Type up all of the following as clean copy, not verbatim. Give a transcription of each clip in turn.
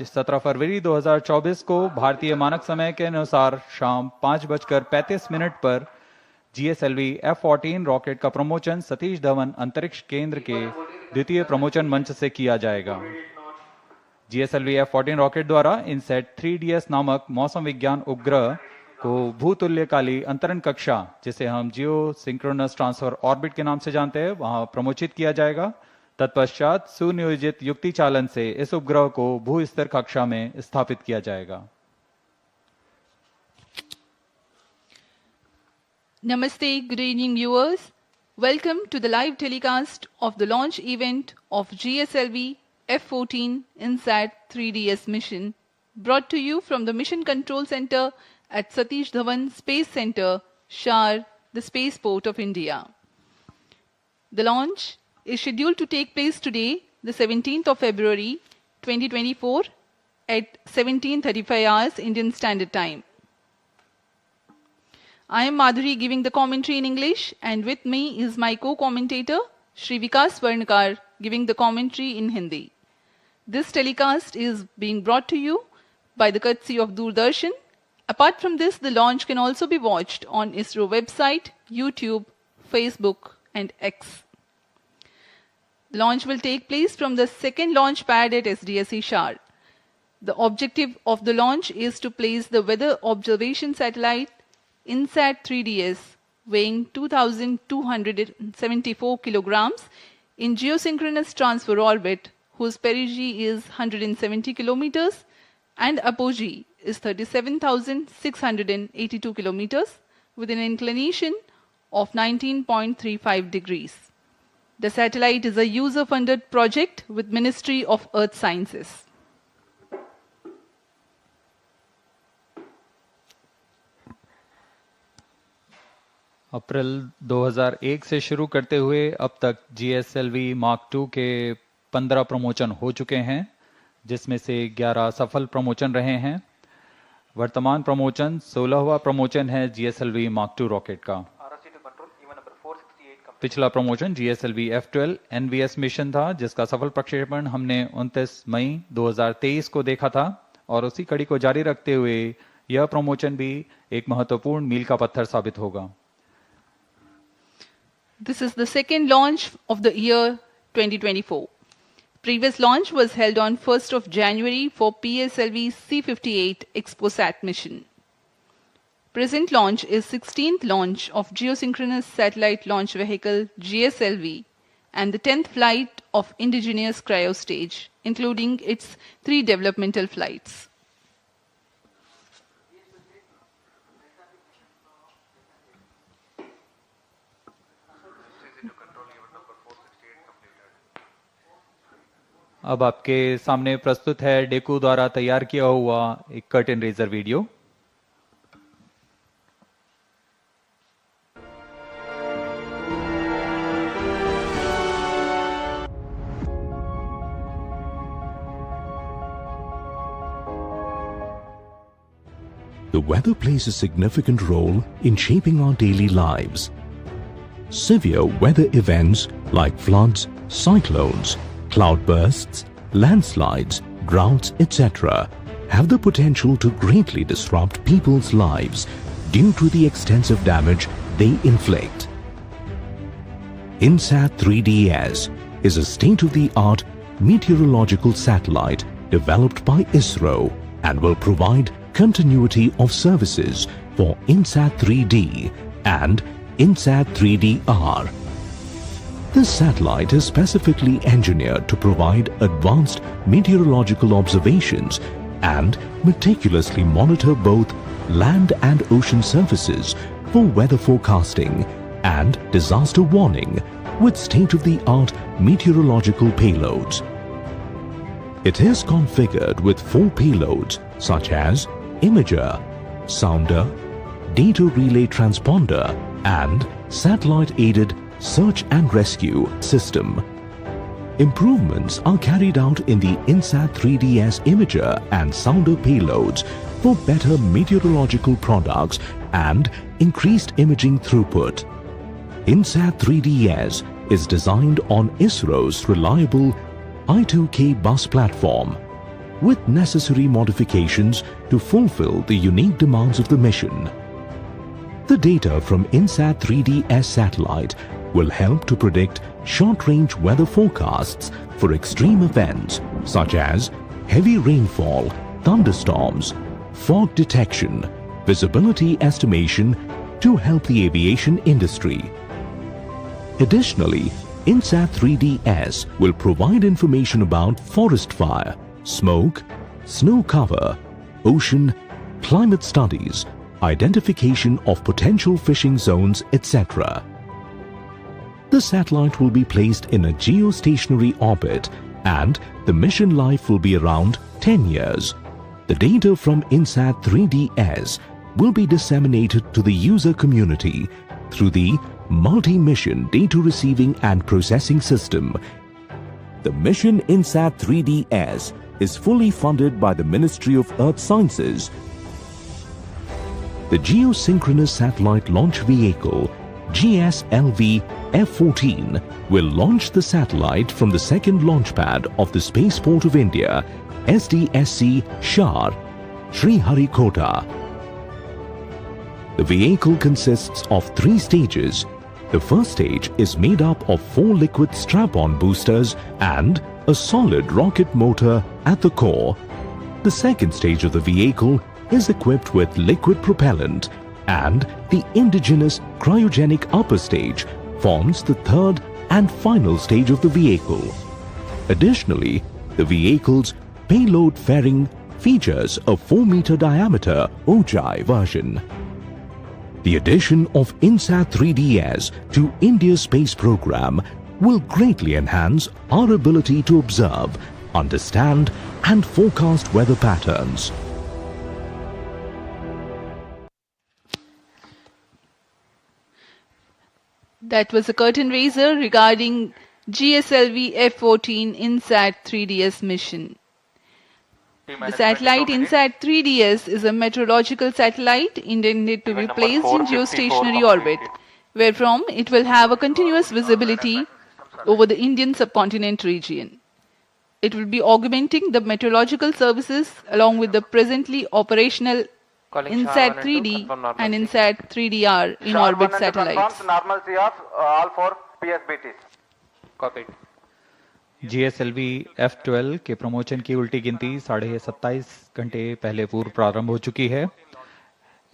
17 फरवरी 2024 को भारतीय मानक समय के अनुसार शाम 5:35 पर GSLV-F14 रॉकेट का प्रमोशन सतीश धवन अंतरिक्ष केंद्र के द्वितीय प्रमोशन मंच से किया जाएगा। GSLV-F14 रॉकेट द्वारा INSAT-3DS नामक मौसम विज्ञान उपग्रह को भूतुल्यकाली अंतरण कक्षा, जिसे हम जियो सिंक्रोनस ट्रांसफर ऑर्बिट के नाम से जानते हैं, वहां प्रमोशित किया जाएगा। तत्पश्चात सुनियोजित युक्ति चालन से इस उपग्रह को भू स्तर कक्षा में स्थापित किया जाएगा। Namaste, good evening viewers. Welcome to the live telecast of the launch event of GSLV-F14 INSAT-3DS mission, brought to you from the Mission Control Center at Satish Dhawan Space Center, SHAR, the Spaceport of India. The launch is scheduled to take place today, the 17th of February 2024 at 17:35 hours Indian Standard Time. I am Madhuri giving the commentary in English, and with me is my co-commentator Shri Vikas Varnakar giving the commentary in Hindi. This telecast is being brought to you by the courtesy of Doordarshan. Apart from this, the launch can also be watched on ISRO website, YouTube, Facebook and X. The launch will take place from the second launch pad at SDSC SHAR. The objective of the launch is to place the weather observation satellite INSAT-3DS, weighing 2,274 kilograms, in geosynchronous transfer orbit, whose perigee is 170 kilometers and apogee is 37,682 kilometers, with an inclination of 19.35 degrees. The satellite is a user-funded project with Ministry of Earth Sciences. अप्रैल 2001 से शुरू करते हुए अब तक GSLV Mark II के 15 promotion हो चुके हैं, जिसमें से 11 सफल प्रमोशन रहे हैं। वर्तमान प्रमोशन 16वां प्रमोशन है GSLV Mark II रॉकेट का। पिछला प्रमोशन GSLV-F12 NVS मिशन था, जिसका सफल प्रक्षेपण हमने 29 मई 2023 को देखा था, और उसी कड़ी को जारी रखते हुए यह प्रमोशन भी एक महत्वपूर्ण मील का पत्थर साबित होगा। This is the second launch of the year 2024. Previous launch was held on 1st of January for PSLV C58 ExpoSat mission. Present launch is 16th launch of geosynchronous satellite launch vehicle GSLV and the 10th flight of indigenous cryo stage, including its 3 developmental flights. अब आपके सामने प्रस्तुत है डेकू द्वारा तैयार किया हुआ एक curtain raiser video. The weather plays a significant role in shaping our daily lives. Severe weather events like floods, cyclones, cloudbursts, landslides, droughts, etc. have the potential to greatly disrupt people's lives due to the extensive damage they inflict. INSAT-3DS is a state-of-the-art meteorological satellite developed by ISRO and will provide continuity of services for INSAT-3D and INSAT-3DR. This satellite is specifically engineered to provide advanced meteorological observations and meticulously monitor both land and ocean surfaces for weather forecasting and disaster warning with state-of-the-art meteorological payloads. It is configured with 4 payloads such as imager, sounder, data relay transponder and satellite-aided search and rescue system. Improvements are carried out in the INSAT-3DS imager and sounder payloads for better meteorological products and increased imaging throughput. INSAT-3DS is designed on ISRO's reliable I2K bus platform. with necessary modifications to fulfill the unique demands of the mission. The data from INSAT-3DS satellite will help to predict short-range weather forecasts for extreme events such as heavy rainfall, thunderstorms, fog detection, visibility estimation to help the aviation industry. Additionally, INSAT-3DS will provide information about forest fire, smoke, snow cover, ocean, climate studies, identification of potential fishing zones, etc. The satellite will be placed in a geostationary orbit and the mission life will be around 10 years. The data from INSAT-3DS will be disseminated to the user community through the Multi-Mission Data Receiving and Processing System. The mission INSAT-3DS is fully funded by the Ministry of Earth Sciences. The Geosynchronous Satellite Launch Vehicle GSLV-F14 will launch the satellite from the second launch pad of the Spaceport of India, SDSC SHAR, Sriharikota. The vehicle consists of 3 stages. The first stage is made up of 4 liquid strap-on boosters and a solid rocket motor at the core. The second stage of the vehicle is equipped with liquid propellant, and the indigenous cryogenic upper stage forms the third and final stage of the vehicle. Additionally, the vehicle's payload fairing features a 4-meter diameter Ojai version. The addition of INSAT-3DS to India's space program will greatly enhance our ability to observe, understand, and forecast weather patterns. That was a curtain raiser regarding GSLV-F14 INSAT-3DS mission. The satellite INSAT-3DS is a meteorological satellite intended to be placed in geostationary orbit, wherefrom it will have a continuous visibility over the Indian subcontinent region. It will be augmenting the meteorological services along with the presently operational INSAT-3D and INSAT-3DR in orbit satellites. Normalcy of all 4 PSBTs. Copied. GSLV-F12 के promotion की उल्टी गिनती 27.5 घंटे पहले पूर्व प्रारंभ हो चुकी है।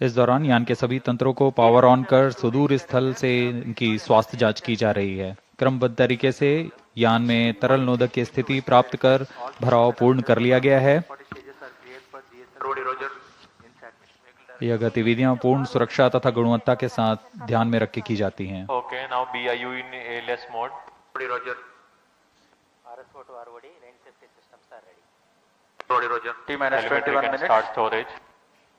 इस दौरान यान के सभी तंत्रों को पावर ऑन कर सुदूर स्थल से इनकी स्वास्थ्य जांच की जा रही है। क्रमबद्ध तरीके से यान में तरल नोदक की स्थिति प्राप्त कर भराव पूर्ण कर लिया गया है। यह गतिविधियां पूर्ण सुरक्षा तथा गुणवत्ता के साथ ध्यान में रख के की जाती हैं। Okay, now BIU in ALS mode. Roger. RSO to ROD, range safety systems are ready. Roger. T-minus Telemetry 21 can minutes. start storage.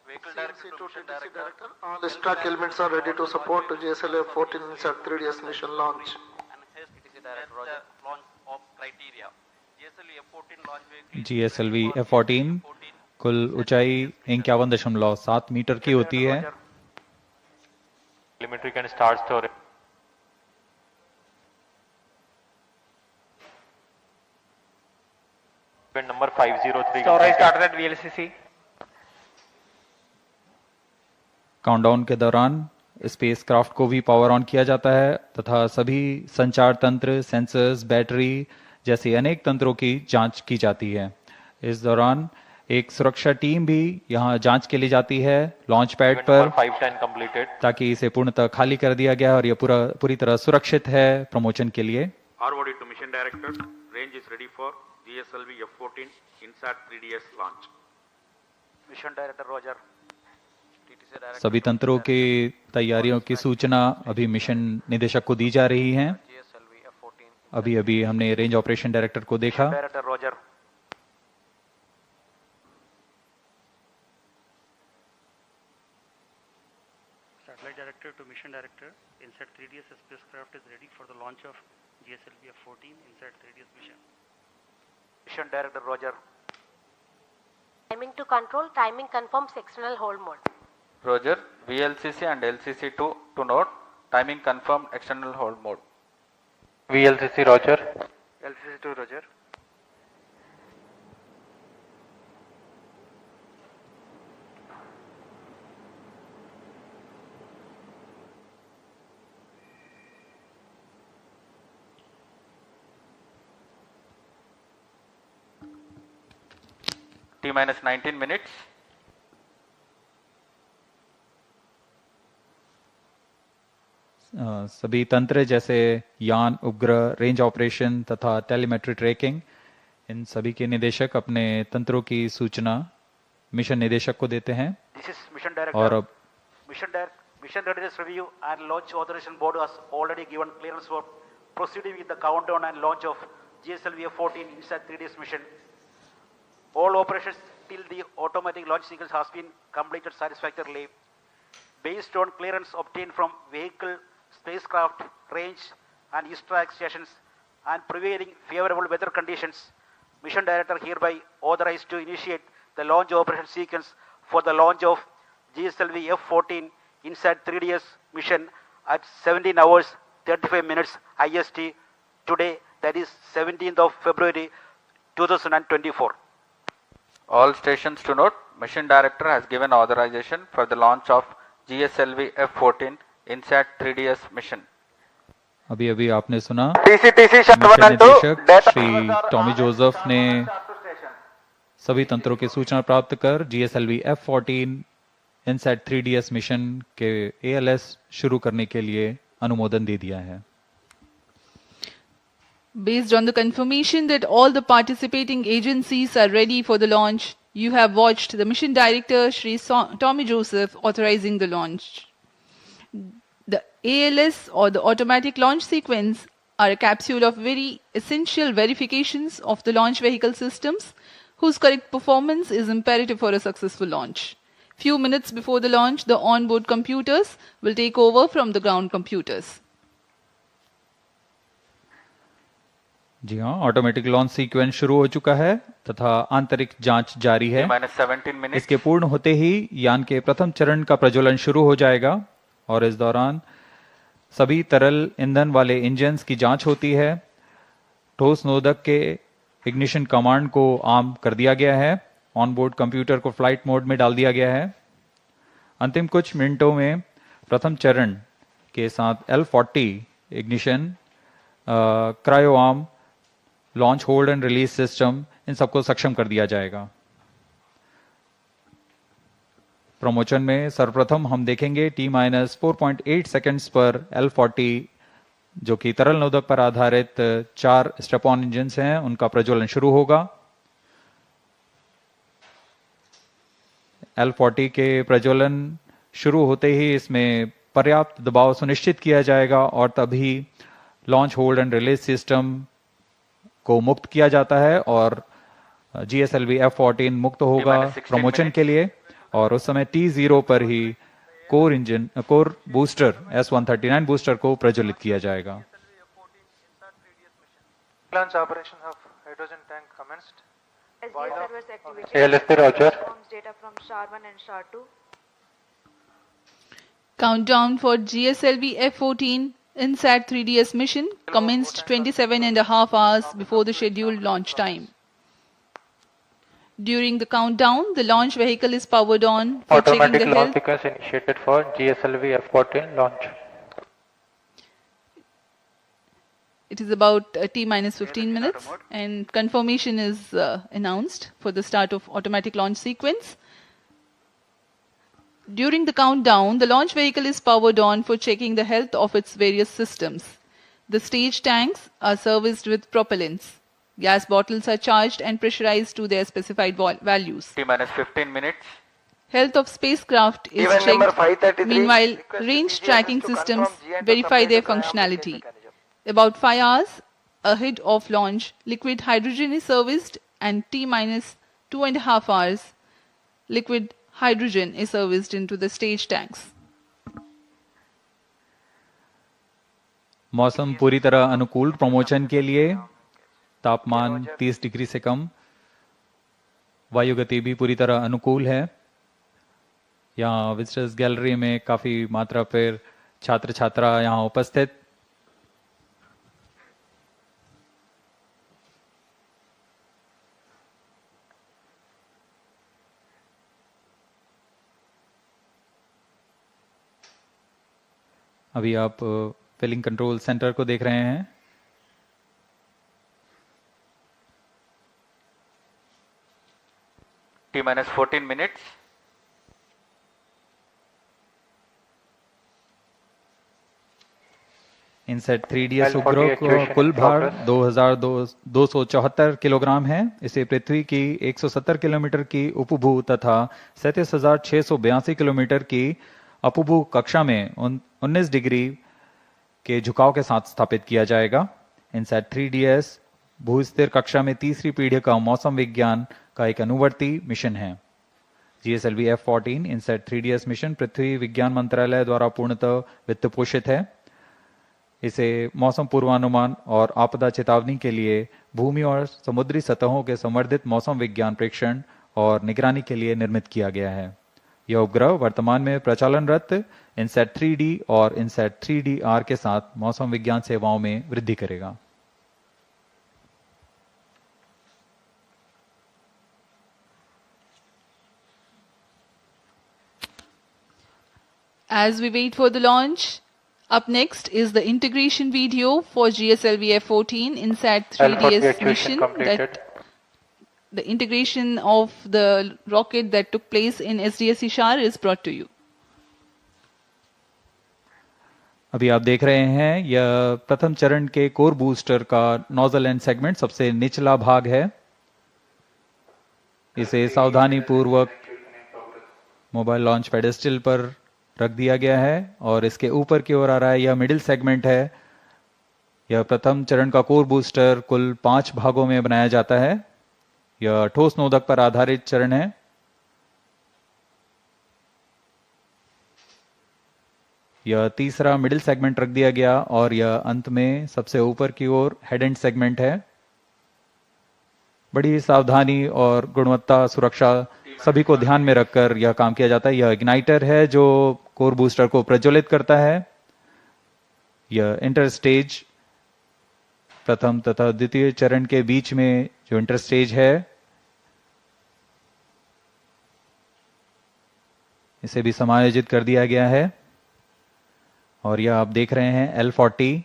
Vehicle director to TTC director. All stack elements are ready to support GSLV-F14 INSAT-3DS mission launch. TTC director, Roger. Launch of criteria. GSLV-F14 launch vehicle. GSLV-F14 कुल ऊंचाई 51.7 metre की होती है। Telemetry can start storage. Event number 503. Storage started at VLCC. Countdown के दौरान spacecraft को भी power on किया जाता है तथा सभी संचार तंत्र, सेंसर्स, बैटरी जैसे अनेक तंत्रों की जांच की जाती है। इस दौरान एक सुरक्षा टीम भी यहां जांच के लिए जाती है लॉन्च पैड पर, 510 completed. ताकि इसे पूर्णतः खाली कर दिया गया और यह पूरी तरह सुरक्षित है प्रमोशन के लिए। ROD to mission director, range is ready for GSLV-F14 INSAT-3DS launch. Mission director, Roger. TTC director. सभी तंत्रों की तैयारियों की सूचना अभी मिशन निदेशक को दी जा रही है। GSLV-F14. अभी हमने रेंज ऑपरेशन डायरेक्टर को देखा। Director, Roger. Satellite director to mission director, INSAT-3DS spacecraft is ready for the launch of GSLV-F14 INSAT-3DS mission. Mission director, Roger. Timing to control, timing confirms external hold mode. Roger. VLCC and LCC2 to note. Timing confirmed external hold mode. VLCC Roger. LCC2, Roger. T minus 19 minutes. सभी तंत्र जैसे यान, उपग्रह, range operation तथा telemetry tracking, इन सभी के निदेशक अपने तंत्रों की सूचना मिशन निदेशक को देते हैं. This is Mission Director. और अब Mission Readiness Review and Launch Authorization Board has already given clearance for proceeding with the countdown and launch of GSLV-F14 INSAT-3DS mission. All operations till the automatic launch sequence has been completed satisfactorily. Based on clearance obtained from vehicle, spacecraft, range and east-track stations and prevailing favorable weather conditions, Mission Director hereby authorized to initiate the launch operation sequence for the launch of GSLV-F14 INSAT-3DS mission at 17 hours 35 minutes IST today, that is 17th of February 2024. All stations to note, Mission Director has given authorization for the launch of GSLV-F14 INSAT-3DS mission. अभी अभी आपने सुना TCTC mission निदेशक Shri Tommy Joseph ने सभी तंत्रों की सूचना प्राप्त कर GSLV F14 INSAT-3DS मिशन के ALS शुरू करने के लिए अनुमोदन दे दिया है. Based on the confirmation that all the participating agencies are ready for the launch, you have watched the Mission Director Shri Tommy Joseph authorizing the launch. The ALS or the automatic launch sequence are a capsule of very essential verifications of the launch vehicle systems whose correct performance is imperative for a successful launch. Few minutes before the launch, the onboard computers will take over from the ground computers. जी हाँ, automatic launch sequence शुरू हो चुका है तथा आंतरिक जांच जारी है. -17 minutes. इसके पूर्ण होते ही यान के प्रथम चरण का प्रज्वलन शुरू हो जाएगा और इस दौरान सभी तरल ईंधन वाले इंजन्स की जांच होती है. ठोस नोदक के इग्निशन कमांड को आम कर दिया गया है. ऑनबोर्ड कंप्यूटर को फ्लाइट मोड में डाल दिया गया है. अंतिम कुछ मिनटों में प्रथम चरण के साथ L40 ignition, cryo arm, launch hold and release system, इन सबको सक्षम कर दिया जाएगा. प्रमोशन में सर्वप्रथम हम देखेंगे T-4.8 सेकंड्स पर L40 जो कि तरल नोदक पर आधारित 4 स्टेप ऑन इंजन हैं, उनका प्रज्वलन शुरू होगा. L40 के प्रज्वलन शुरू होते ही इसमें पर्याप्त दबाव सुनिश्चित किया जाएगा और तभी launch hold and release system को मुक्त किया जाता है और GSLV F14 मुक्त होगा प्रमोशन के लिए. और उस समय T0 पर ही कोर बूस्टर S139 बूस्टर को प्रज्वलित किया जाएगा. Launch operation of hydrogen tank commenced. SDSC servers activated. LSP Roger. Forms data from SHAR 1 and SHAR 2. Countdown for GSLV F14 INSAT-3DS mission commenced 27.5 hours before the scheduled launch time. During the countdown, the launch vehicle is powered on for checking Automatic the launch health. sequence initiated for GSLV F14 launch. It is about T-15 minutes and confirmation is announced for the start of automatic launch sequence. During the countdown, the launch vehicle is powered on for checking the health of its various systems. The stage tanks are serviced with propellants. Gas bottles are charged and pressurized to their specified values. T-15 minutes. Health of spacecraft is Event number checked. 533. Meanwhile, Request range TDS tracking to systems confirm G and verify to their complete the functionality. mechanism. About 5 hours ahead of launch, liquid hydrogen is serviced and T-2.5 hours, liquid hydrogen is serviced into the stage tanks. मौसम पूरी तरह अनुकूल promotion के लिए. तापमान 30 degree से कम, वायु गति भी पूरी तरह अनुकूल है. यहाँ विजिटर्स गैलरी में काफी मात्रा पर छात्र छात्रा यहाँ उपस्थित. अभी आप फिलिंग कंट्रोल सेंटर को देख रहे हैं. T minus 14 minutes. INSAT 3DS L40 उपग्रह का actuation कुल in भार progress. 2274 किलोग्राम है। इसे पृथ्वी की 170 किलोमीटर की उपभू तथा 37,682 किलोमीटर की अपभू कक्षा में 19 डिग्री के झुकाव के साथ स्थापित किया जाएगा। इनसेट 3DS भूस्थिर कक्षा में तीसरी पीढ़ी का मौसम विज्ञान का एक अनुवर्ती मिशन है। GSLV-F14 इनसेट 3DS मिशन पृथ्वी विज्ञान मंत्रालय द्वारा पूर्णतः वित्त पोषित है। इसे मौसम पूर्वानुमान और आपदा चेतावनी के लिए भूमि और समुद्री सतहों के संवर्धित मौसम विज्ञान प्रेक्षण और निगरानी के लिए निर्मित किया गया है। यह उपग्रह वर्तमान में प्रचालनरत इनसेट 3D और इनसेट 3DR के साथ मौसम विज्ञान सेवाओं में वृद्धि करेगा। As we wait for the launch, up next is the integration video for GSLV-F14 INSAT-3DS L40 actuation mission. completed. The integration of the rocket that took place in SDSC SHAR is brought to you. अभी आप देख रहे हैं यह प्रथम चरण के core booster का नोजल एंड सेगमेंट सबसे निचला भाग है। इसे सावधानी पूर्वक मोबाइल लॉन्च पेडेस्टल पर रख दिया गया है और इसके ऊपर की ओर आ रहा है। यह मिडिल सेगमेंट है। यह प्रथम चरण का कोर बूस्टर कुल 5 भागों में बनाया जाता है। यह ठोस नोदक पर आधारित चरण है। यह तीसरा मिडिल सेगमेंट रख दिया गया और यह अंत में सबसे ऊपर की ओर हेड एंड सेगमेंट है। बड़ी सावधानी और गुणवत्ता सुरक्षा सभी को ध्यान में रखकर यह काम किया जाता है। यह इग्नाइटर है जो कोर बूस्टर को प्रज्वलित करता है। यह इंटर स्टेज प्रथम तथा द्वितीय चरण के बीच में जो इंटर स्टेज है इसे भी समायोजित कर दिया गया है। और यह आप देख रहे हैं L40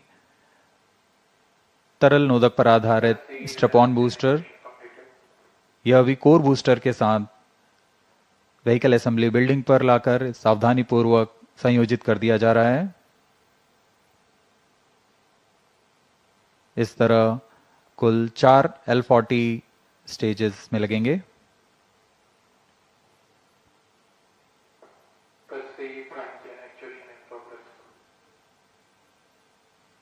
तरल नोदक पर आधारित स्ट्रैप-ऑन बूस्टर। यह भी कोर बूस्टर के साथ व्हीकल असेंबली बिल्डिंग पर लाकर सावधानी पूर्वक संयोजित कर दिया जा रहा है। इस तरह कुल 4 L40 स्टेजेस में लगेंगे।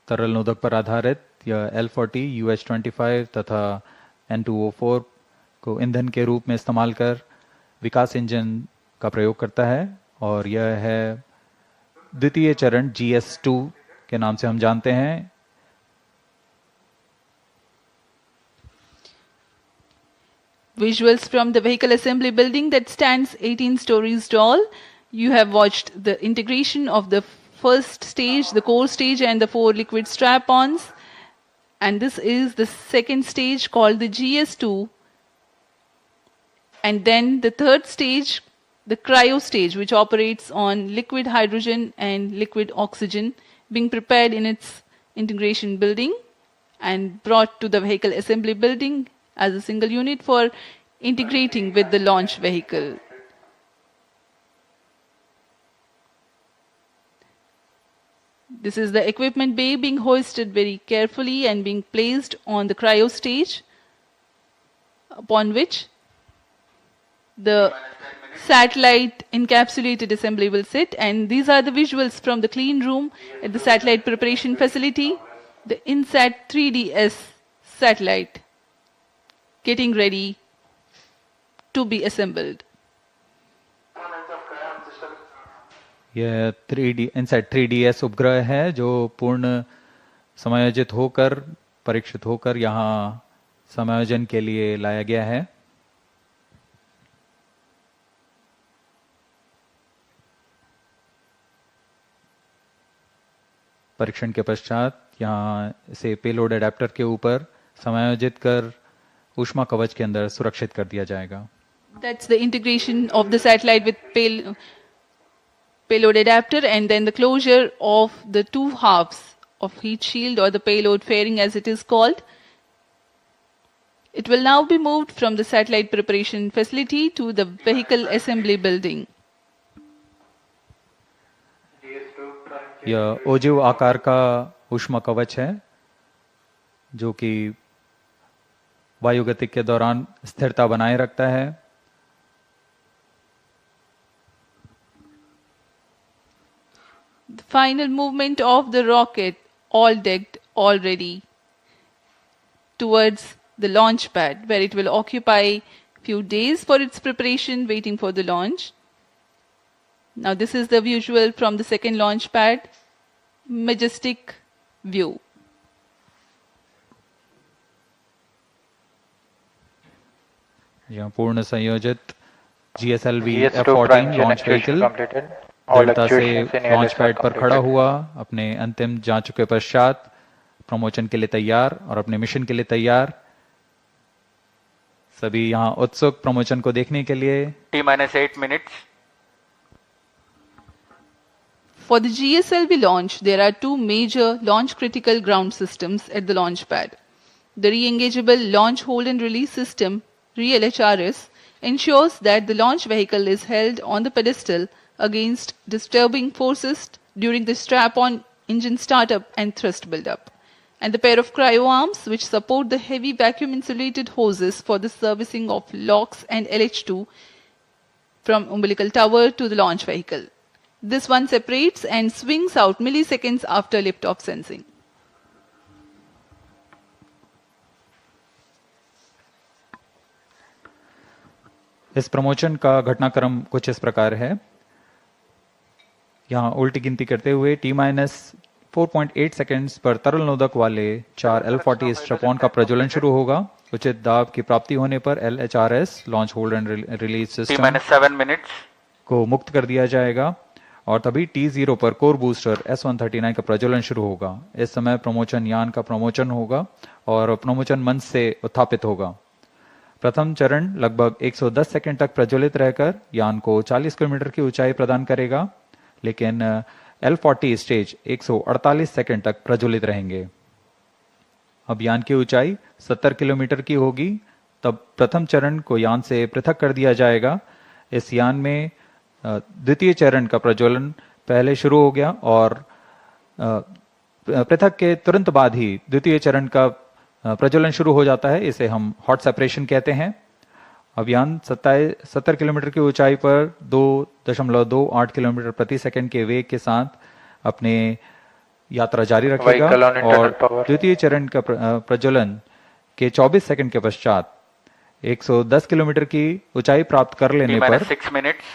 तरल नोदक पर आधारित यह L40 UH-25 तथा N2O4 को ईंधन के रूप में इस्तेमाल कर विकास इंजन का प्रयोग करता है और यह है द्वितीय चरण GS2 के नाम से हम जानते हैं। Visuals from the vehicle assembly building that stands 18 stories tall. You have watched the integration of the first stage, the core stage, and the 4 liquid strap-ons. And this is the second stage called the GS2. And then the third stage, the cryo stage, which operates on liquid hydrogen and liquid oxygen, being prepared in its integration building and brought to the vehicle assembly building as a single unit for integrating with the launch vehicle. This is the equipment bay being hoisted very carefully and being placed on the cryo stage, upon which the satellite encapsulated assembly will sit. And these are the visuals from the clean room at the satellite preparation facility. The INSAT-3DS satellite getting ready to be assembled. यह 3D INSAT 3DS उपग्रह है जो पूर्ण समायोजित होकर परीक्षित होकर यहाँ समायोजन के लिए लाया गया है। परीक्षण के पश्चात यहाँ इसे पेलोड एडेप्टर के ऊपर समायोजित कर ऊष्मा कवच के अंदर सुरक्षित कर दिया जाएगा। That's the integration of the satellite with payload adapter, and then the closure of the two halves of heat shield or the payload fairing as it is called It will now be moved from the satellite preparation facility to the vehicle assembly building. यह ओजिव आकार का ऊष्मा कवच है जो कि वायुगतिक के दौरान स्थिरता बनाए रखता है। The final movement of the rocket, all decked, all ready, towards the launch pad, where it will occupy few days for its preparation, waiting for the launch. Now this is the visual from the second launch pad. Majestic view. यहाँ पूर्ण संयोजित GSLV-F14 launch vehicle दृढ़ता से launch pad पर खड़ा हुआ, अपने अंतिम जांचों के पश्चात प्रमोशन के लिए तैयार और अपने मिशन के लिए तैयार। सभी यहाँ उत्सुक प्रमोशन को देखने के लिए। T-8 minutes. For the GSLV launch, there are two major launch critical ground systems at the launch pad. The re-engageable launch hold and release system, RELHRS, ensures that the launch vehicle is held on the pedestal against disturbing forces during the strap-on engine startup and thrust buildup. And the pair of cryo arms which support the heavy vacuum insulated hoses for the servicing of LOX and LH2 from umbilical tower to the launch vehicle. This one separates and swings out milliseconds after liftoff sensing. इस promotion का घटनाक्रम कुछ इस प्रकार है। यहाँ उल्टी गिनती करते हुए T-4.8 सेकेंड्स पर तरल नोदक वाले 4 L40 स्ट्रैप-ऑन का प्रज्वलन शुरू होगा। उचित दाब की प्राप्ति होने पर LHRS launch hold and release system T-7 minutes को मुक्त कर दिया जाएगा और तभी T0 पर कोर बूस्टर S139 का प्रज्वलन शुरू होगा। इस समय प्रमोशन यान का प्रमोशन होगा और प्रमोशन मंच से उत्थापित होगा। प्रथम चरण लगभग 110 सेकंड तक प्रज्वलित रहकर यान को 40 किलोमीटर की ऊंचाई प्रदान करेगा, लेकिन L40 स्टेज 148 सेकंड तक प्रज्वलित रहेंगे। अब यान की ऊंचाई 70 किलोमीटर की होगी, तब प्रथम चरण को यान से पृथक कर दिया जाएगा। इस यान में द्वितीय चरण का प्रज्वलन पहले शुरू हो गया और पृथक के तुरंत बाद ही द्वितीय चरण का प्रज्वलन शुरू हो जाता है। इसे हम हॉट सेपरेशन कहते हैं। अब यान 70 किलोमीटर की ऊंचाई पर 2.28 किलोमीटर प्रति सेकंड के वेग के साथ अपने यात्रा जारी रखेगा और द्वितीय चरण का प्रज्वलन के 24 सेकंड के पश्चात 110 किलोमीटर की ऊंचाई प्राप्त कर लेने पर 6 minutes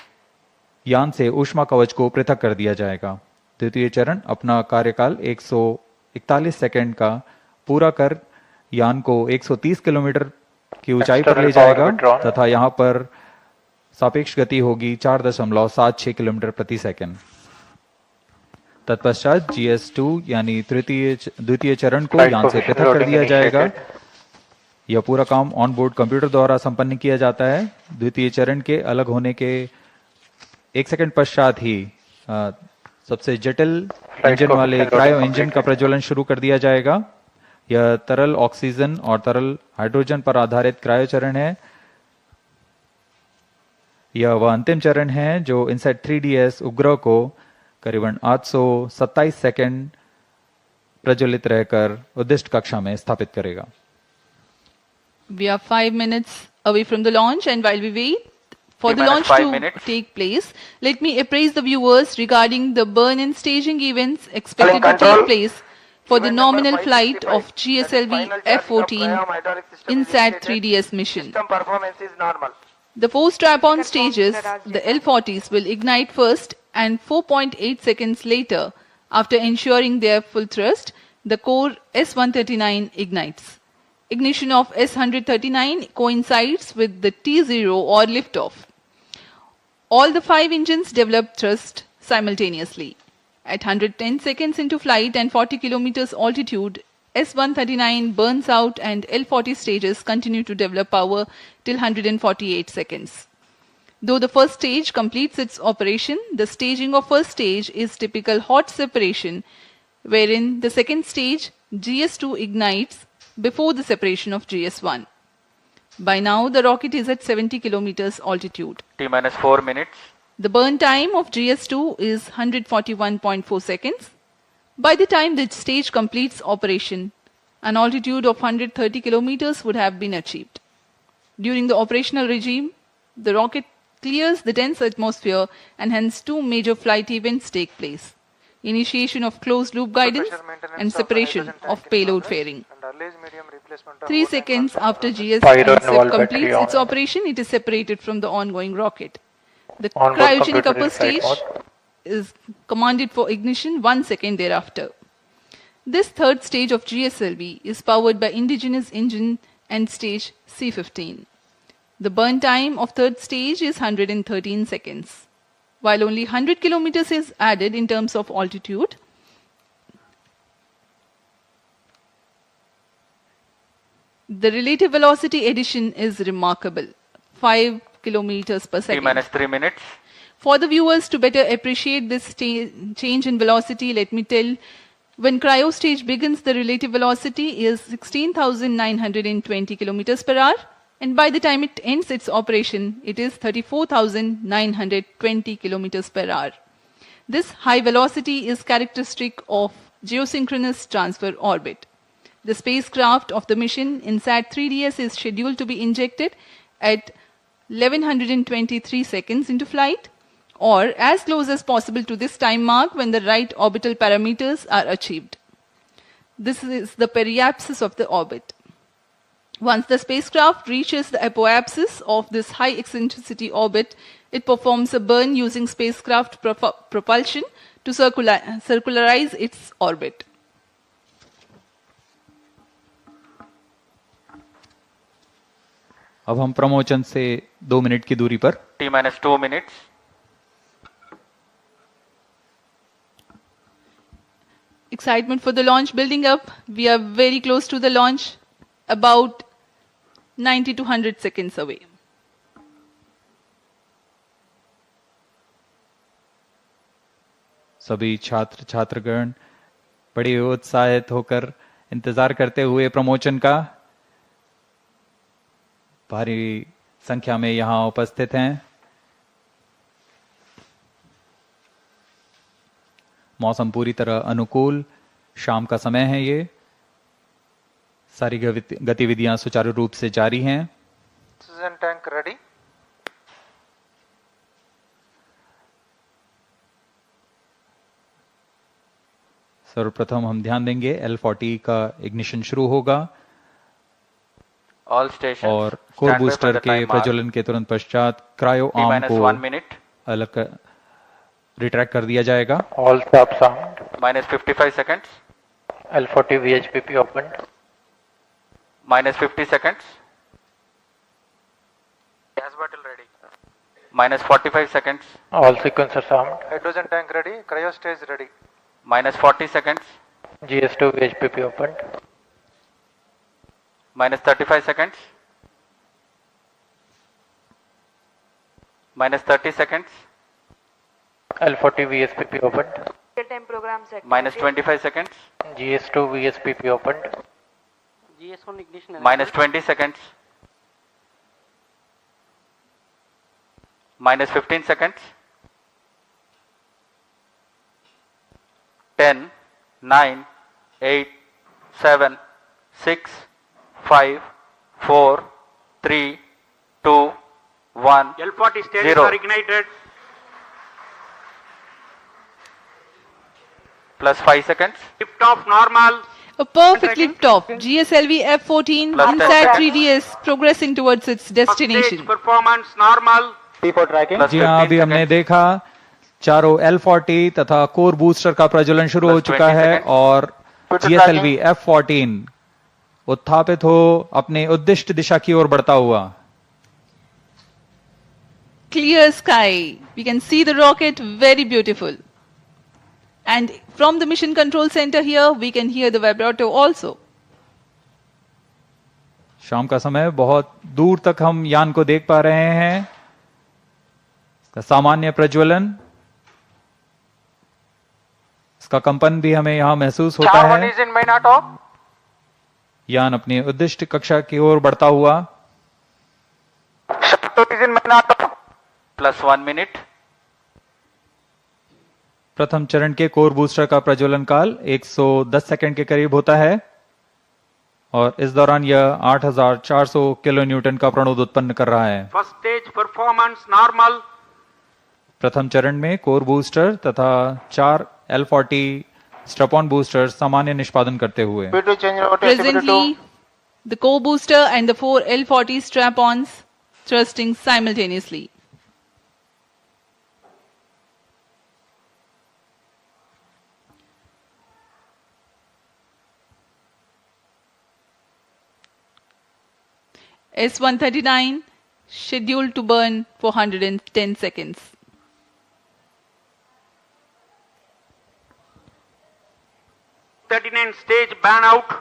यान से ऊष्मा कवच को पृथक कर दिया जाएगा। द्वितीय चरण अपना कार्यकाल 141 सेकंड का पूरा कर यान को 130 किलोमीटर की ऊंचाई पर ले जाएगा तथा यहां पर सापेक्ष गति होगी 4.76 किलोमीटर प्रति सेकंड। तत्पश्चात GS2 यानी द्वितीय चरण को यान से पृथक कर दिया जाएगा। यह पूरा काम ऑन बोर्ड कंप्यूटर द्वारा संपन्न किया जाता है। द्वितीय चरण के अलग होने के 1 सेकंड पश्चात ही सबसे जटिल इंजन वाले क्रायो इंजन का प्रज्वलन शुरू कर दिया जाएगा। यह तरल ऑक्सीजन और तरल हाइड्रोजन पर आधारित क्रायो चरण है। यह वह अंतिम चरण है जो INSAT-3DS उपग्रह को करीबन 827 सेकंड प्रज्वलित रहकर उद्दिष्ट कक्षा में स्थापित करेगा। We are 5 minutes away from the launch, and while we wait for the launch to take place, let me apprise the viewers regarding the burn-in staging events expected to take place for the nominal flight of GSLV-F14 INSAT-3DS mission. Performance is normal. The 4 strap-on stages, the L40s, will ignite first, and 4.8 seconds later, after ensuring their full thrust, the core S139 ignites. Ignition of S139 coincides with the T0 or liftoff. All the 5 engines develop thrust simultaneously. At 110 seconds into flight and 40 kilometers altitude, S139 burns out and L40 stages continue to develop power till 148 seconds. Though the first stage completes its operation, the staging of first stage is typical hot separation, wherein the second stage, GS2, ignites before the separation of GS1. By now, the rocket is at 70 kilometers altitude. T minus 4 minutes. The burn time of GS2 is 141.4 seconds. By the time the stage completes operation, an altitude of 130 kilometers would have been achieved. During the operational regime, the rocket clears the dense atmosphere and hence two major flight events take place: initiation of closed loop guidance and separation of payload fairing. 3 seconds after GS-LV completes its operation, it is separated from the ongoing rocket. The cryogenic upper stage is commanded for ignition 1 second thereafter. This third stage of GSLV is powered by indigenous engine and stage C15. The burn time of third stage is 113 seconds. While only 100 kilometers is added in terms of altitude, the relative velocity addition is remarkable, 5 kilometers per second. T minus 3 minutes. For the viewers to better appreciate this change in velocity, let me tell, when cryo stage begins, the relative velocity is 16,920 kilometers per hour, and by the time it ends its operation, it is 34,920 kilometers per hour. This high velocity is characteristic of geosynchronous transfer orbit. The spacecraft of the mission INSAT-3DS is scheduled to be injected at 1123 seconds into flight, or as close as possible to this time mark when the right orbital parameters are achieved. This is the periapsis of the orbit. Once the spacecraft reaches the apoapsis of this high eccentricity orbit, it performs a burn using spacecraft propulsion to circularize its orbit. अब हम प्रमोचन से 2 minute की दूरी पर T minus 2 minutes. Excitement for the launch building up. We are very close to the launch, about 90 to 100 seconds away. सभी छात्र छात्रगण बड़े उत्साहित होकर इंतजार करते हुए प्रमोचन का, भारी संख्या में यहां उपस्थित हैं। मौसम पूरी तरह अनुकूल, शाम का समय है। ये सारी गतिविधियां सुचारू रूप से जारी हैं। Oxygen tank ready. सर्वप्रथम हम ध्यान देंगे L40 का इग्निशन शुरू होगा All stations और core stand by for booster the के time mark. प्रज्वलन के तुरंत पश्चात क्रायो T आर्म minus को 1 minute. अलग रिट्रैक्ट कर दिया जाएगा। All stop sound. Minus 55 seconds. L40 VHPP opened. Minus 50 seconds. Gas bottle ready. Minus 45 seconds. All sequencers armed. Hydrogen tank ready. Cryo stage ready. Minus 40 seconds. GS2 VHPP opened. Minus 35 seconds. Minus 30 seconds. L40 VSPP opened. Real-time programs activated. Minus 25 seconds. GS2 VSPP opened. GS1 ignition. Minus 20 seconds. Minus 15 seconds. 10, 9, 8, 7, 6, 5, 4, 3, 2, 1, L40 stages 0. are ignited. Plus 5 seconds. Lift off normal. A perfect lift-off. GSLV-F14 Plus 10 INSAT-3DS progressing towards its Stage destination. performance normal. Plus जी हाँ, 15 अभी हमने seconds. देखा चारों L40 तथा core booster का प्रज्वलन शुरू हो Plus चुका 20 है seconds. और GSLV F14 उत्थापित हो अपने उद्दिष्ट दिशा की ओर बढ़ता हुआ। Clear sky. We can see the rocket, very beautiful. And from the mission control center here, we can hear the vibrato also. शाम का समय, बहुत दूर तक हम यान को देख पा रहे हैं। इसका सामान्य प्रज्वलन, इसका कंपन भी हमें यहां महसूस होता है। is in main auto. यान अपनी उद्दिष्ट कक्षा की ओर बढ़ता हुआ। +1 minute. प्रथम चरण के कोर बूस्टर का प्रज्वलन काल 110 सेकंड के करीब होता है और इस दौरान यह 8400 किलो न्यूटन का प्रणोद उत्पन्न कर रहा है। First stage performance normal. प्रथम चरण में कोर बूस्टर तथा 4 L40 स्ट्रप-ऑन बूस्टर सामान्य निष्पादन करते हुए CP2 change over to CP2. Presently, the core booster and the 4 L40 strap-ons thrusting simultaneously. S139 scheduled to burn for 110 seconds. '39 stage ban out.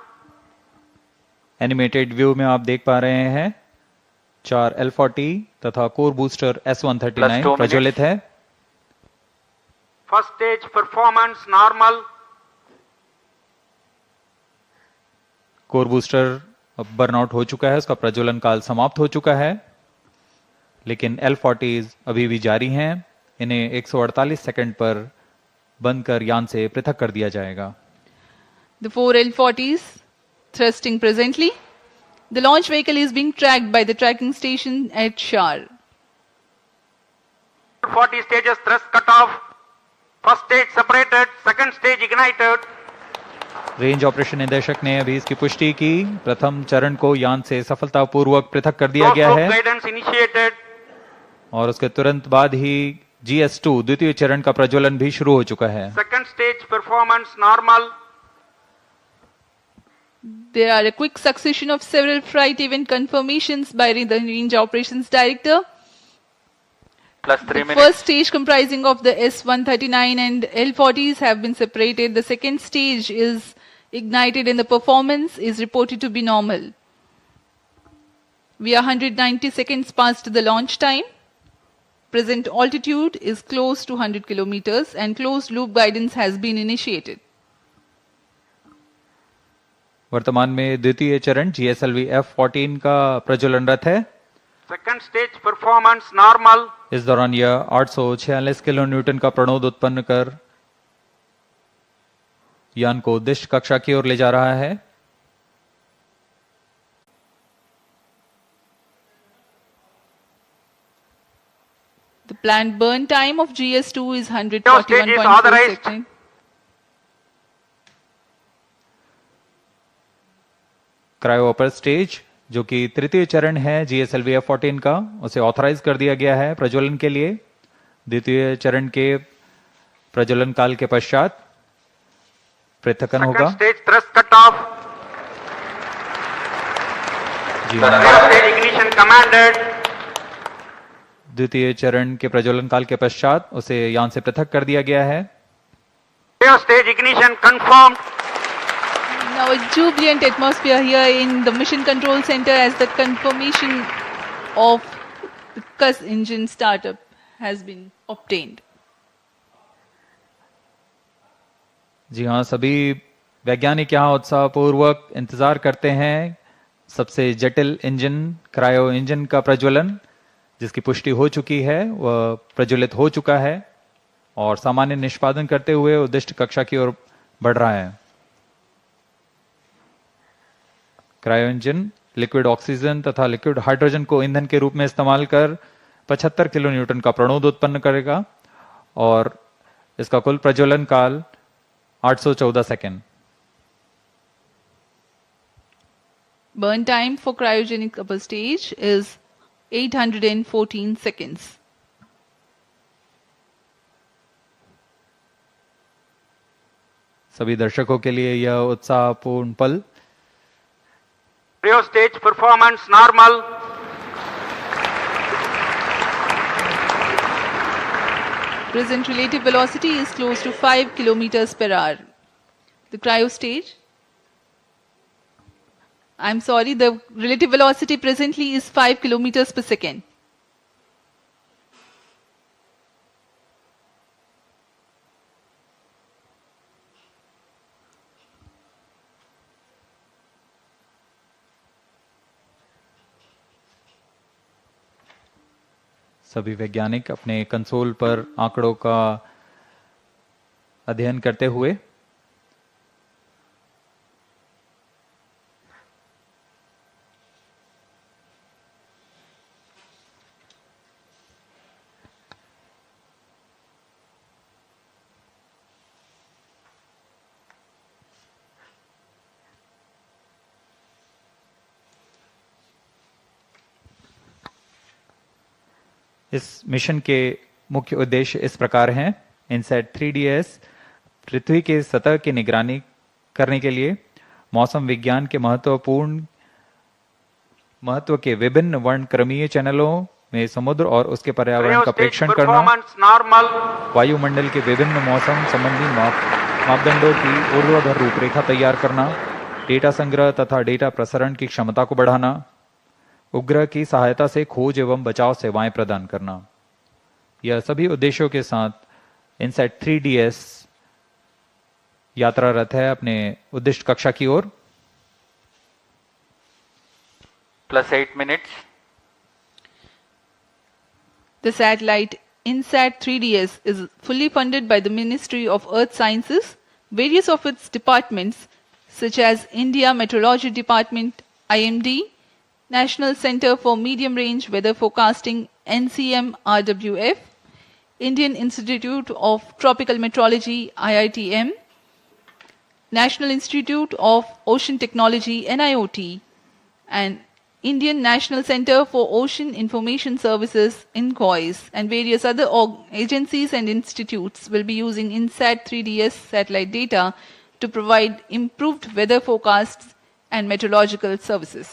Animated view में आप देख पा रहे हैं 4 L40 तथा कोर बूस्टर S139 +2 प्रज्वलित है। First stage performance normal. Core booster अब बर्नआउट हो चुका है, उसका प्रज्वलन काल समाप्त हो चुका है, लेकिन L40 अभी भी जारी हैं। इन्हें 148 सेकंड पर बंद कर यान से पृथक कर दिया जाएगा। The 4 L40s thrusting presently. The launch vehicle is being tracked by the tracking station at SHAR. 40 stages thrust cut off. First stage separated. Second stage ignited. Range operation निदेशक ने अभी इसकी पुष्टि की। प्रथम चरण को यान से सफलतापूर्वक पृथक कर दिया गया है Guidance initiated. और उसके तुरंत बाद ही GS2 द्वितीय चरण का प्रज्वलन भी शुरू हो चुका है। Second stage performance normal. There are a quick succession of several flight event confirmations by the Range Operations Director. +3 The minutes. first stage comprising of the S139 and L40s have been separated. The second stage is ignited and the performance is reported to be normal. We are 190 seconds past the launch time. Present altitude is close to 100 kilometers and closed loop guidance has been initiated. वर्तमान में द्वितीय चरण GSLV-F14 का प्रज्वलनरत है। Second stage performance normal. इस दौरान यह 846 kilo Newton का प्रणोद उत्पन्न कर यान को उद्दिष्ट कक्षा की ओर ले जा रहा है। The planned burn time of GS2 is Stage is 141.4 authorized. seconds. Cryo upper stage जो कि तृतीय चरण है GSLV-F14 का, उसे ऑथराइज कर दिया गया है प्रज्वलन के लिए। द्वितीय चरण के प्रज्वलन काल के पश्चात पृथक्करण होगा। Second stage thrust cut off. जी First हाँ, stage ignition commanded. द्वितीय चरण के प्रज्वलन काल के पश्चात उसे यान से पृथक कर दिया गया है। Third stage ignition confirmed. Now a jubilant atmosphere here in the Mission Control Center as the confirmation of the CUS engine startup has been obtained. जी हाँ, सभी वैज्ञानिक यहाँ उत्साहपूर्वक इंतजार करते हैं सबसे जटिल इंजन क्रायो इंजन का प्रज्वलन, जिसकी पुष्टि हो चुकी है, वह प्रज्वलित हो चुका है और सामान्य निष्पादन करते हुए उद्दिष्ट कक्षा की ओर बढ़ रहा है। क्रायो इंजन लिक्विड ऑक्सीजन तथा लिक्विड हाइड्रोजन को ईंधन के रूप में इस्तेमाल कर 75 किलो न्यूटन का प्रणोद उत्पन्न करेगा और इसका कुल प्रज्वलन काल 814 second. Burn time for cryogenic upper stage is 814 seconds. सभी दर्शकों के लिए यह उत्साहपूर्ण पल। Cryo stage performance normal. Present relative velocity is close to 5 kilometers per hour. The cryo stage, I'm sorry, the relative velocity presently is 5 kilometers per second. सभी वैज्ञानिक अपने console पर आंकड़ों का अध्ययन करते हुए इस मिशन के मुख्य उद्देश्य इस प्रकार हैं। INSAT-3DS पृथ्वी के सतह की निगरानी करने के लिए मौसम विज्ञान के महत्व के विभिन्न वर्णक्रमीय चैनलों में समुद्र और उसके पर्यावरण का परीक्षण करना, वायुमंडल के विभिन्न मौसम संबंधी मापदंडों की ऊर्ध्वाधर रूपरेखा तैयार करना, डेटा संग्रह तथा डेटा प्रसारण की क्षमता को बढ़ाना, उपग्रह की सहायता से खोज एवं बचाव सेवाएं प्रदान करना। यह सभी उद्देश्यों के साथ INSAT-3DS यात्रारत है अपने उद्दिष्ट कक्षा की ओर। +8 minutes. The satellite INSAT-3DS is fully funded by the Ministry of Earth Sciences. Various of its departments, such as India Meteorology Department, IMD, National Center for Medium Range Weather Forecasting, NCM-RWF, Indian Institute of Tropical Meteorology, IITM, National Institute of Ocean Technology, NIOT, and Indian National Center for Ocean Information Services, INCOIS, and various other agencies and institutes will be using INSAT-3DS satellite data to provide improved weather forecasts and meteorological services.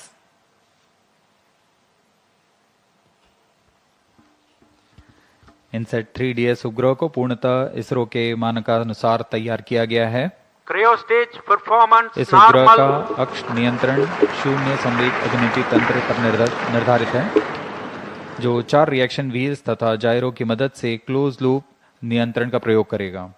INSAT-3DS उपग्रह को पूर्णतः इसरो के मानकानुसार तैयार किया गया है। इस उपग्रह का अक्ष नियंत्रण शून्य संवेग अभिनति तंत्र पर निर्धारित है, जो 4 रिएक्शन व्हील्स तथा जायरो की मदद से क्लोज लूप नियंत्रण का प्रयोग करेगा।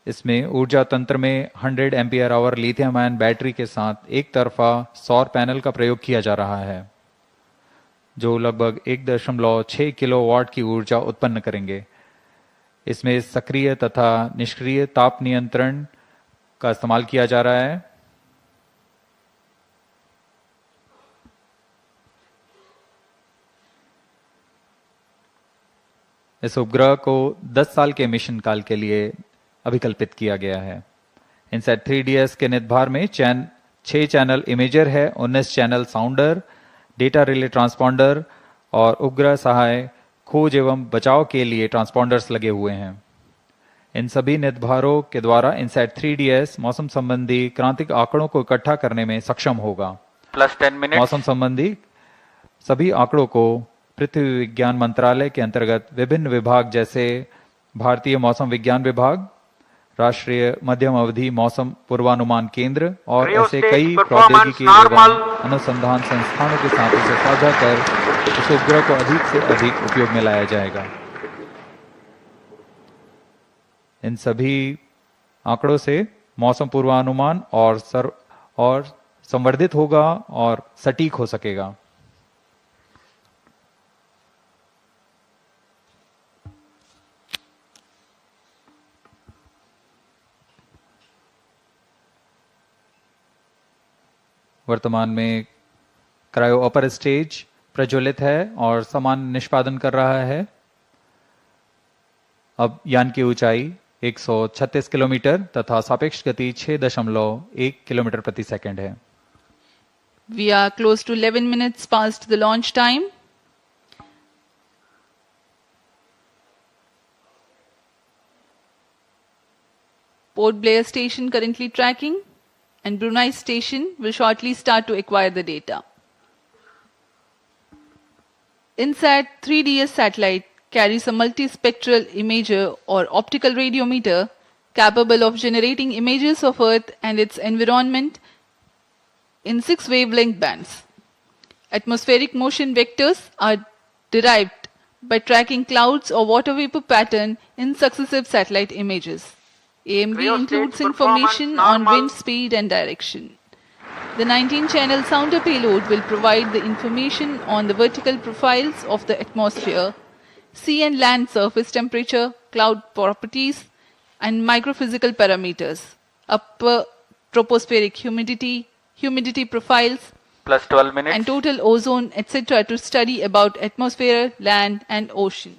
इसमें ऊर्जा तंत्र में 100 ampere hour lithium ion battery के साथ एक तरफा सौर पैनल का प्रयोग किया जा रहा है, जो लगभग 1.6 किलोवाट की ऊर्जा उत्पन्न करेंगे। इसमें सक्रिय तथा निष्क्रिय ताप नियंत्रण का इस्तेमाल किया जा रहा है। इस उपग्रह को 10 साल के मिशन काल के लिए अभिकल्पित किया गया है। INSAT-3DS के निदभार में 6 चैनल इमेजर है, 19 चैनल साउंडर, डेटा रिले ट्रांसपॉन्डर और उपग्रह सहाय खोज एवं बचाव के लिए ट्रांसपॉन्डर्स लगे हुए हैं। इन सभी निदभारों के द्वारा INSAT-3DS मौसम संबंधी क्रांतिक आंकड़ों को इकट्ठा करने में सक्षम होगा। +10 minutes. मौसम संबंधी सभी आंकड़ों को पृथ्वी विज्ञान मंत्रालय के अंतर्गत विभिन्न विभाग जैसे भारतीय मौसम विज्ञान विभाग, राष्ट्रीय मध्यम अवधि मौसम पूर्वानुमान केंद्र और ऐसे कई प्रौद्योगिकी एवं अनुसंधान संस्थानों के साथ इसे साझा कर इस उपग्रह को अधिक से अधिक उपयोग में लाया जाएगा। इन सभी आंकड़ों से मौसम पूर्वानुमान और संवर्धित होगा और सटीक हो सकेगा। वर्तमान में क्रायो अपर स्टेज प्रज्वलित है और समान निष्पादन कर रहा है। अब यान की ऊंचाई 136 किलोमीटर तथा सापेक्ष गति 6.1 किलोमीटर प्रति सेकंड है। We are close to 11 minutes past the launch time. Port Blair station currently tracking, and Brunei station will shortly start to acquire the data. INSAT-3DS satellite carries a multispectral imager or optical radiometer capable of generating images of Earth and its environment in 6 wavelength bands. Atmospheric motion vectors are derived by tracking clouds or water vapor pattern in successive satellite images. AMD includes information on wind speed and direction. The 19-channel sounder payload will provide the information on the vertical profiles of the atmosphere, sea and land surface temperature, cloud properties, and microphysical parameters, upper tropospheric humidity, humidity profiles, Plus 12 minutes. and total ozone, etc. to study about atmosphere, land, and ocean.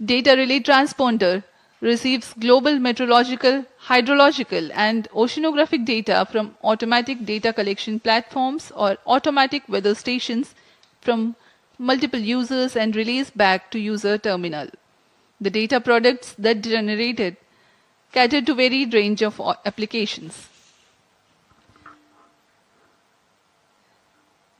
Data relay transponder receives global meteorological, hydrological, and oceanographic data from automatic data collection platforms or automatic weather stations from multiple users and relays back to user terminal. The data products that generated cater to varied range of applications.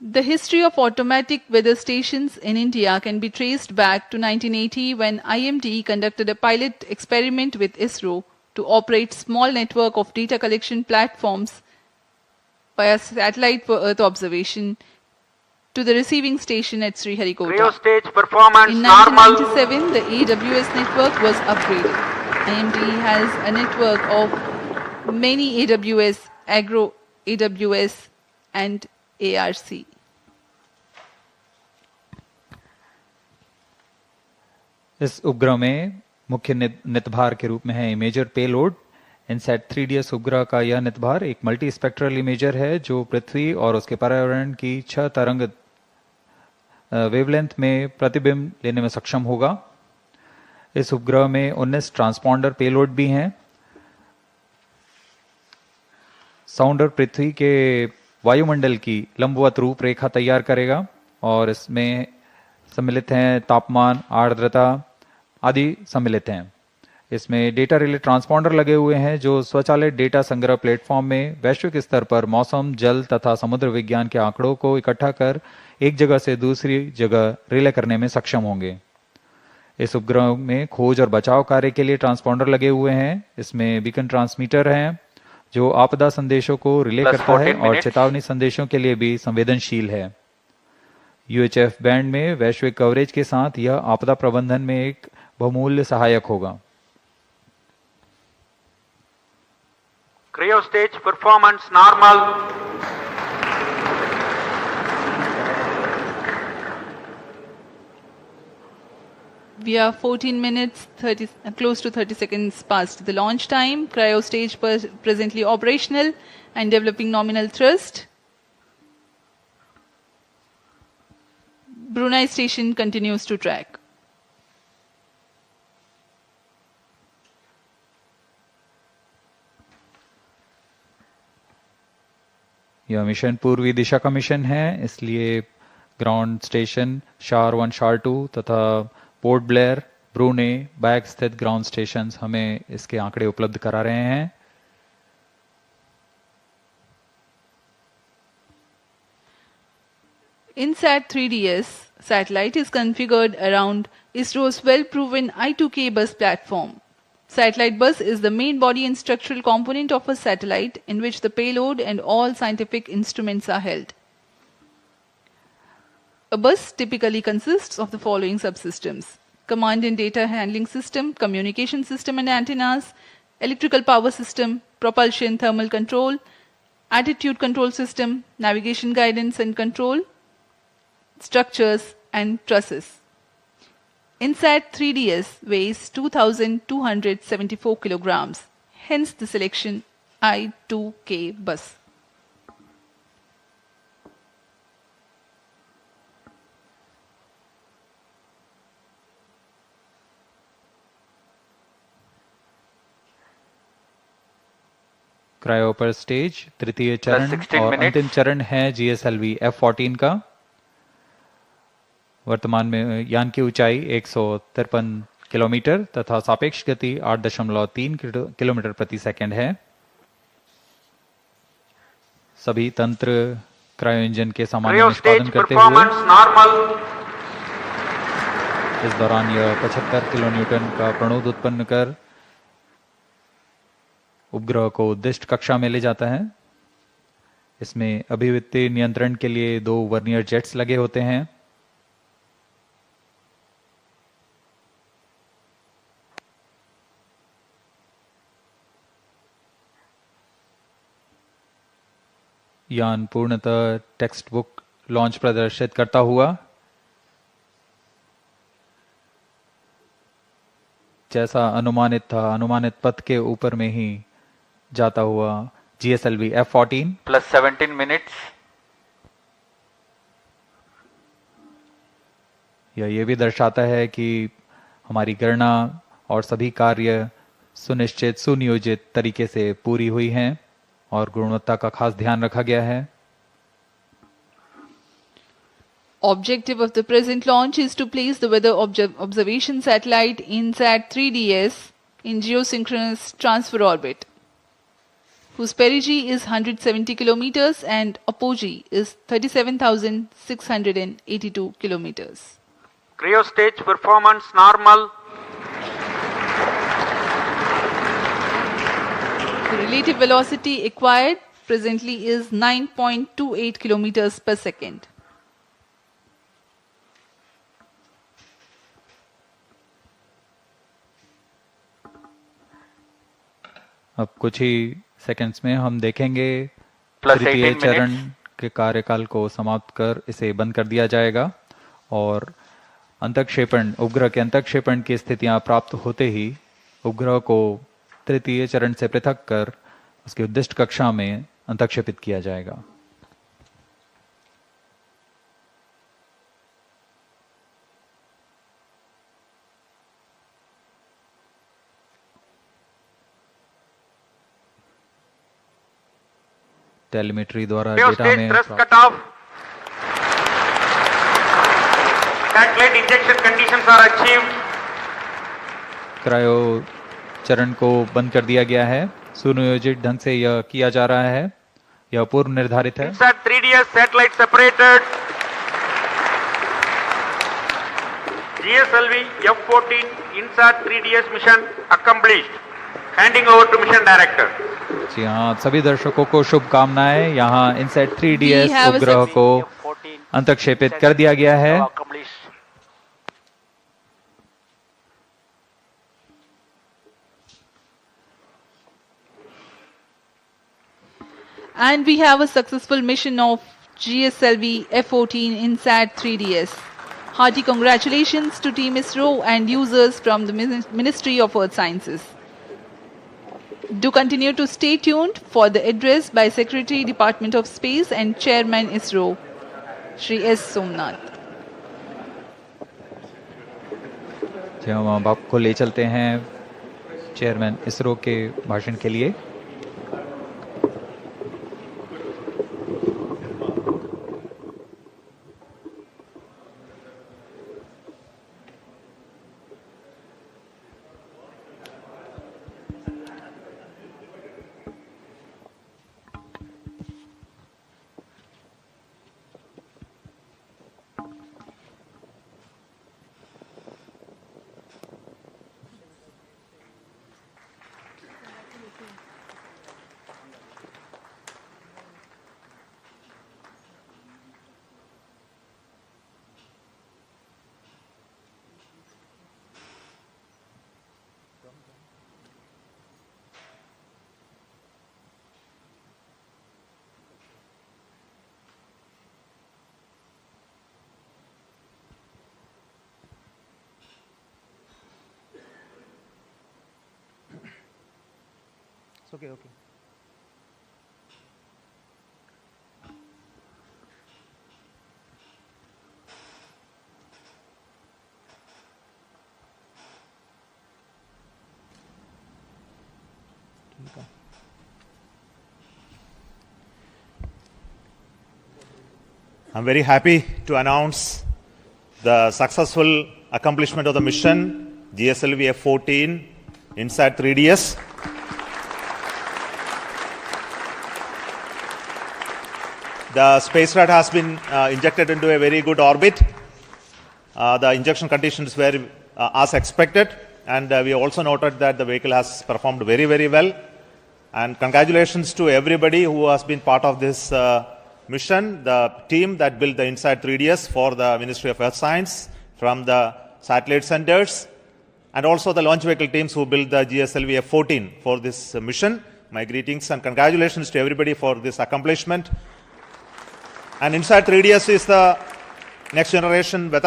The history of automatic weather stations in India can be traced back to 1980 when IMD conducted a pilot experiment with ISRO to operate small network of data collection platforms via satellite for Earth observation to the receiving station at Sriharikota. Cryo stage performance In normal. 1997, the AWS network was upgraded. IMD has a network of many AWS, Agro AWS, and ARC. इस उपग्रह में मुख्य नितभार के रूप में है imager payload. INSAT 3DS उपग्रह का यह नितभार एक मल्टी स्पेक्ट्रल इमेजर है जो पृथ्वी और उसके पर्यावरण की 6 तरंग वेवलेंथ में प्रतिबिंब लेने में सक्षम होगा। इस उपग्रह में 19 ट्रांसपॉन्डर पेलोड भी हैं। साउंडर पृथ्वी के वायुमंडल की लंबवत रूपरेखा तैयार करेगा और इसमें सम्मिलित हैं तापमान, आर्द्रता आदि सम्मिलित हैं। इसमें डेटा रिले ट्रांसपॉन्डर लगे हुए हैं जो स्वचालित डेटा संग्रह प्लेटफॉर्म में वैश्विक स्तर पर मौसम, जल तथा समुद्र विज्ञान के आंकड़ों को इकट्ठा कर एक जगह से दूसरी जगह रिले करने में सक्षम होंगे। इस उपग्रह में खोज और बचाव कार्य के लिए ट्रांसपॉन्डर लगे हुए हैं। इसमें बीकन ट्रांसमीटर हैं जो आपदा संदेशों को रिले करता है और चेतावनी संदेशों के लिए भी संवेदनशील है। UHF बैंड में वैश्विक कवरेज के साथ यह आपदा प्रबंधन में एक बहुमूल्य सहायक होगा। Cryo stage performance normal. We are 14 minutes, close to 30 seconds past the launch time. Cryo stage presently operational and developing nominal thrust. Brunei station continues to track. यह मिशन पूर्वी दिशा का मिशन है, इसलिए ग्राउंड स्टेशन शार 1, शार 2 तथा port Blair, ब्रूने, bag स्थित ground stations हमें इसके आंकड़े उपलब्ध करा रहे हैं। INSAT-3DS satellite is configured around ISRO's well-proven I2K bus platform. Satellite bus is the main body and structural component of a satellite in which the payload and all scientific instruments are held. A bus typically consists of the following subsystems: command and data handling system, communication system and antennas, electrical power system, propulsion thermal control, attitude control system, navigation guidance and control, structures and trusses. INSAT-3DS weighs 2,274 kilograms, hence the selection I2K bus. Cryo पर stage तृतीय चरण और अंतिम चरण है GSLV-F14 का। वर्तमान में यान की ऊंचाई 153 किलोमीटर तथा सापेक्ष गति 8.3 किलोमीटर प्रति सेकंड है। सभी तंत्र क्रायो इंजन के सामान्य निष्पादन करते हुए इस दौरान यह 75 किलोन्यूटन का प्रणोद उत्पन्न कर उपग्रह को उद्दिष्ट कक्षा में ले जाता है। इसमें अभिवृत्ति नियंत्रण के लिए 2 वर्नियर जेट्स लगे होते हैं। यान पूर्णतः टेक्स्ट बुक लॉन्च प्रदर्शित करता हुआ जैसा अनुमानित था, अनुमानित पथ के ऊपर में ही जाता हुआ GSLV-F14 plus 17 minutes. यह ये भी दर्शाता है कि हमारी गणना और सभी कार्य सुनिश्चित सुनियोजित तरीके से पूरी हुई हैं और गुणवत्ता का खास ध्यान रखा गया है. Objective of the present launch is to place the weather observation satellite INSAT-3DS in geosynchronous transfer orbit, whose perigee is 170 kilometers and apogee is 37,682 kilometers. Cryo stage performance normal. The relative velocity acquired presently is 9.28 kilometers per second. अब कुछ ही seconds में हम देखेंगे Plus तृतीय 18 चरण minutes. के कार्यकाल को समाप्त कर इसे बंद कर दिया जाएगा और अंतःक्षेपण उपग्रह के अंतःक्षेपण की स्थितियां प्राप्त होते ही उपग्रह को तृतीय चरण से पृथक कर उसकी उद्दिष्ट कक्षा में अंतःक्षेपित किया जाएगा. टेलीमेट्री द्वारा Cryo डेटा stage में thrust cutoff. Satellite injection conditions are achieved. Cryo चरण को बंद कर दिया गया है. सुनियोजित ढंग से यह किया जा रहा है. यह पूर्व निर्धारित है. INSAT-3DS satellite separated. GSLV-F14 INSAT-3DS mission accomplished. Handing over to mission director. जी हाँ, सभी दर्शकों को शुभकामनाएं. यहाँ INSAT-3DS We have a उपग्रह को अंतःक्षेपित कर दिया गया है. And we have a successful mission of GSLV-F14 INSAT-3DS. Hearty congratulations to Team ISRO and users from the Ministry of Earth Sciences. Do continue to stay tuned for the address by Secretary, Department of Space and Chairman ISRO, Shri S. Somnath. जी हम अब आपको ले चलते हैं chairman ISRO के भाषण के लिए. Okay. I'm very happy to announce the successful accomplishment of the mission GSLV-F14 INSAT-3DS. The spacecraft has been injected into a very good orbit. The injection conditions were as expected, and we also noted that the vehicle has performed very, very well. And congratulations to everybody who has been part of this mission, the team that built the INSAT-3DS for the Ministry of Earth Science, from the satellite centers, and also the launch vehicle teams who built the GSLV-F14 for this mission. My greetings and congratulations to everybody for this accomplishment. And INSAT-3DS is the next generation weather